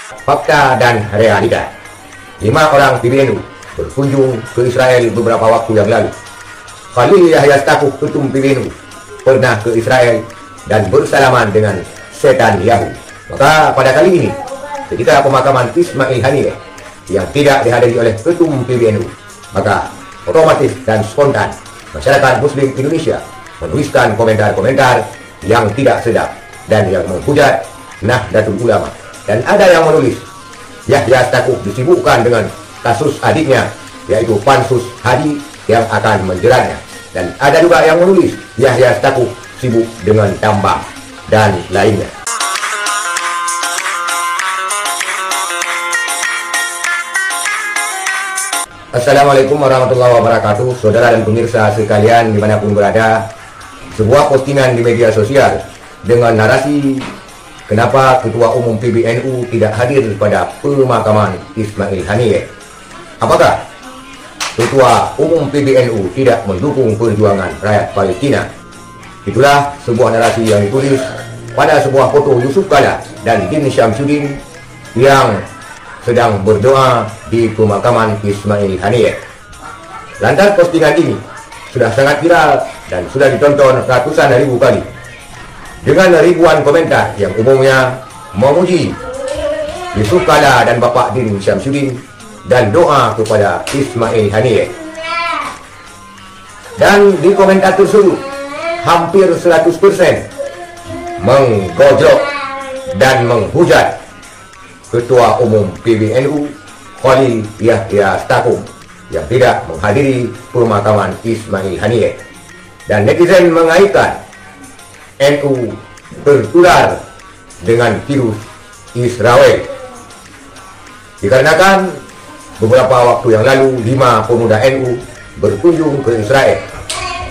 Fakta dan realita. 5 orang PBNU berkunjung ke Israel beberapa waktu yang lalu. Khalil Yahya Stakuf, ketum PBNU, pernah ke Israel dan bersalaman dengan Netanyahu. Maka pada kali ini, ketika pemakaman Ismail Haniyeh yang tidak dihadiri oleh ketum PBNU, maka otomatis dan spontan masyarakat Muslim Indonesia menuliskan komentar-komentar yang tidak sedap dan yang menghujat Nahdlatul Ulama. Dan ada yang menulis Yahya Stakuf disibukkan dengan kasus adiknya, yaitu Pansus Hadi yang akan menjeratnya. Dan ada juga yang menulis Yahya Stakuf sibuk dengan tambang dan lainnya. Assalamualaikum warahmatullahi wabarakatuh, saudara dan pemirsa sekalian dimanapun berada. Sebuah postingan di media sosial dengan narasi kenapa Ketua Umum PBNU tidak hadir pada pemakaman Ismail Haniyeh. Apakah Ketua Umum PBNU tidak mendukung perjuangan rakyat Palestina? Itulah sebuah narasi yang ditulis pada sebuah foto Yusuf Kala dan Din Syamsuddin yang sedang berdoa di pemakaman Ismail Haniyeh. Lantas postingan ini sudah sangat viral dan sudah ditonton ratusan ribu kali, dengan ribuan komentar yang umumnya memuji Yusuf Kala dan Bapak Din Syamsuddin dan doa kepada Ismail Haniyeh. Dan di komentar tersebut hampir 100% menggojlok dan menghujat Ketua Umum PBNU Khalil Yahya Stakuf yang tidak menghadiri pemakaman Ismail Haniyeh. Dan netizen mengaitkan NU tertular dengan virus Israel dikarenakan beberapa waktu yang lalu 5 pemuda NU berkunjung ke Israel,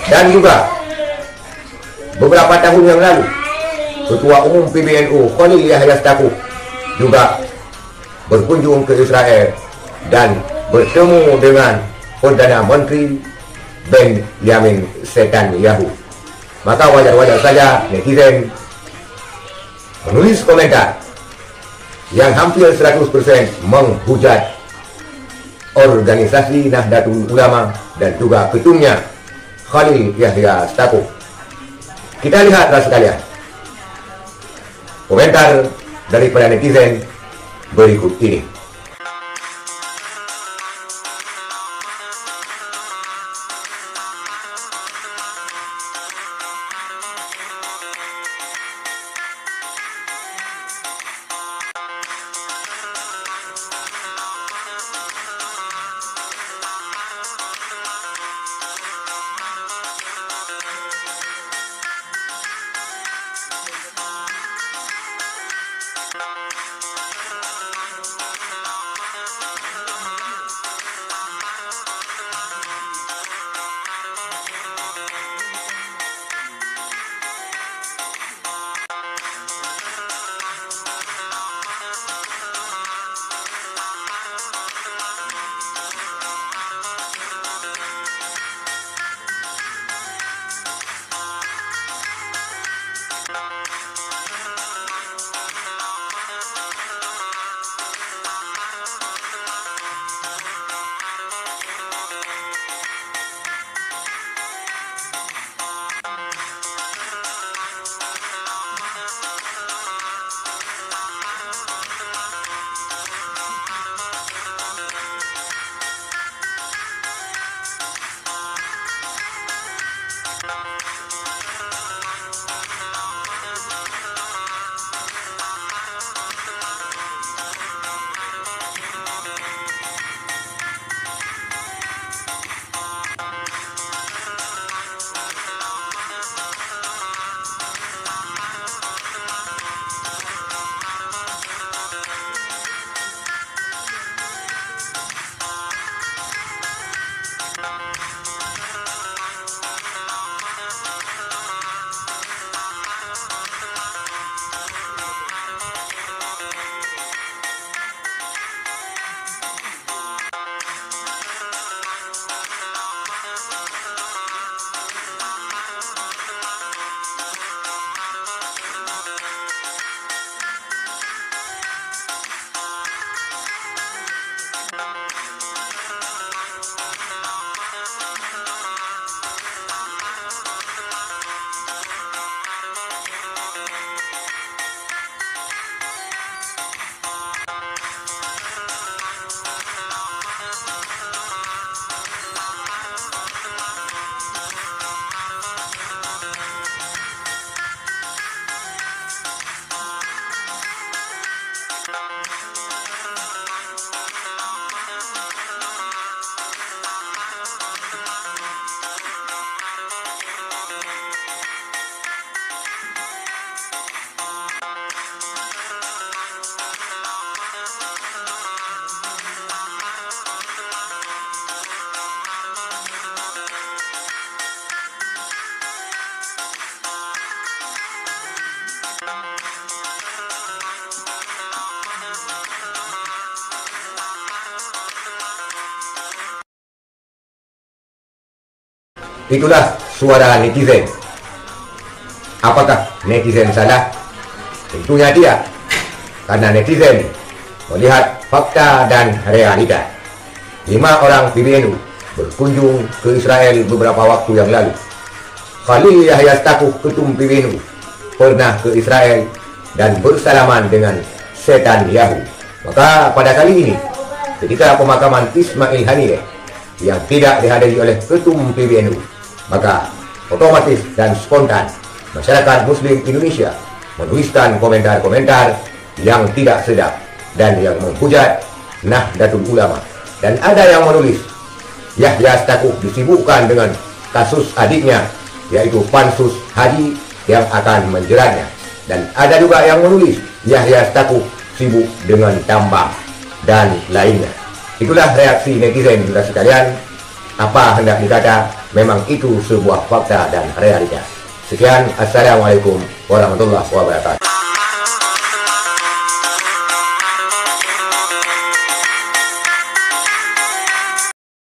dan juga beberapa tahun yang lalu Ketua Umum PBNU Khalil Yahya Stakuf juga berkunjung ke Israel dan bertemu dengan Perdana Menteri Benjamin Netanyahu. Maka wajar-wajar saja netizen menulis komentar yang hampir 100% menghujat organisasi Nahdlatul Ulama dan juga ketumnya Khalil Yahya Stakuf. Kita lihatlah sekalian komentar daripada netizen berikut ini. Itulah suara netizen. Apakah netizen salah? Tentunya tidak, karena netizen melihat fakta dan realita. 5 orang PBNU berkunjung ke Israel beberapa waktu yang lalu. Khalil Yahya Stakuf, ketum PBNU, pernah ke Israel dan bersalaman dengan setan Yahudi. Maka pada kali ini, ketika pemakaman Ismail Haniyeh yang tidak dihadiri oleh ketum PBNU, maka otomatis dan spontan masyarakat Muslim Indonesia menuliskan komentar-komentar yang tidak sedap dan yang menghujat Nahdlatul Ulama. Dan ada yang menulis Yahya Stakuf disibukkan dengan kasus adiknya, yaitu pansus haji yang akan menjeratnya. Dan ada juga yang menulis Yahya Stakuf sibuk dengan tambang dan lainnya. Itulah reaksi netizen, saudara sekalian. Apa hendak dikata, memang itu sebuah fakta dan realita. Sekian, Assalamualaikum warahmatullahi wabarakatuh.